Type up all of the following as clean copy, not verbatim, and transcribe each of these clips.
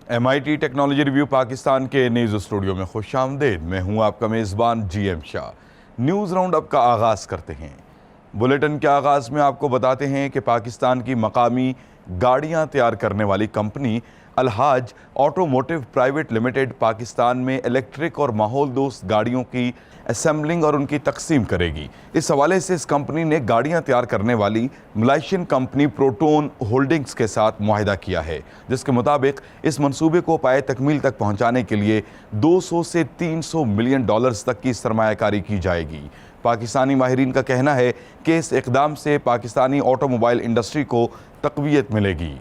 MIT technology review Pakistan کے news studio میں خوش آمدید۔ میں ہوں آپ کا میزبان GM شاہ۔ نیوز راؤنڈ اپ کا آغاز کرتے ہیں۔ بلیٹن کے آغاز میں آپ کو بتاتے ہیں کہ پاکستان کی مقامی گاڑیاں تیار کرنے والی کمپنی الحاج auto motive private limited Pakistan میں الیکٹرک اور ماحول دوست گاڑیوں کی اسمبلنگ اور ان کی تقسیم کرے گی۔ اس حوالے سے اس کمپنی نے گاڑیاں تیار کرنے والی ملائیشین کمپنی پروٹون ہولڈنگز کے ساتھ معاہدہ کیا ہے، جس کے مطابق اس منصوبے کو پائے تکمیل تک پہنچانے کے لیے 200 سے 300 ملین ڈالرز تک کی سرمایہ کاری کی جائے گی۔ پاکستانی ماہرین کا کہنا ہے کہ اس اقدام سے پاکستانی آٹو موبائل انڈسٹری کو تقویت ملے گی۔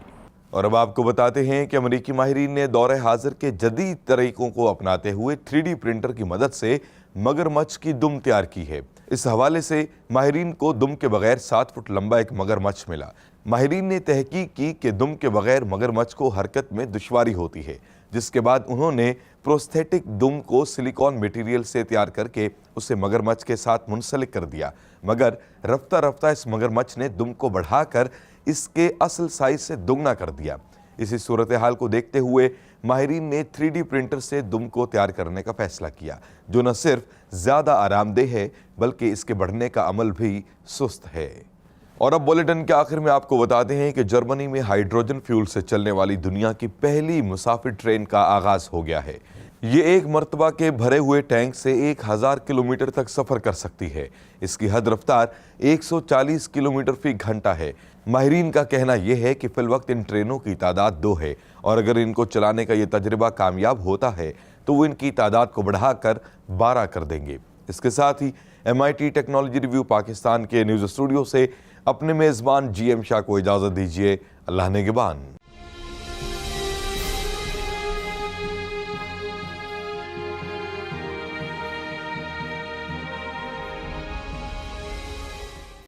اور اب آپ کو بتاتے ہیں کہ امریکی ماہرین نے دور حاضر کے جدید طریقوں کو اپناتے ہوئے 3D پرنٹر کی مدد سے مگرمچھ کی دم تیار کی ہے۔ اس حوالے سے ماہرین کو دم کے بغیر 7 فٹ لمبا ایک مگرمچھ ملا۔ ماہرین نے تحقیق کی کہ دم کے بغیر مگرمچھ کو حرکت میں دشواری ہوتی ہے، جس کے بعد انہوں نے پروستھیٹک دم کو سلیکون میٹیریل سے تیار کر کے اسے مگرمچھ کے ساتھ منسلک کر دیا، مگر رفتہ رفتہ اس مگرمچھ نے دم کو بڑھا کر اس کے اصل سائز سے دگنا کر دیا۔ اسی صورتحال کو دیکھتے ہوئے ماہرین نے 3D پرنٹر سے دم کو تیار کرنے کا فیصلہ کیا، جو نہ صرف زیادہ آرام دہ ہے بلکہ اس کے بڑھنے کا عمل بھی سست ہے۔ اور اب بلیٹن کے آخر میں آپ کو بتاتے ہیں کہ جرمنی میں ہائیڈروجن فیول سے چلنے والی دنیا کی پہلی مسافر ٹرین کا آغاز ہو گیا ہے۔ یہ ایک مرتبہ کے بھرے ہوئے ٹینک سے 1000 کلومیٹر تک سفر کر سکتی ہے۔ اس کی حد رفتار 140 کلومیٹر فی گھنٹہ ہے۔ ماہرین کا کہنا یہ ہے کہ فی الوقت ان ٹرینوں کی تعداد 2 ہے، اور اگر ان کو چلانے کا یہ تجربہ کامیاب ہوتا ہے تو وہ ان کی تعداد کو بڑھا کر 12 کر دیں گے۔ اس کے ساتھ ہی MIT ٹیکنالوجی ریویو پاکستان کے نیوز اسٹوڈیو سے اپنے میزبان GM شاہ کو اجازت دیجیے۔ اللہ نگہبان۔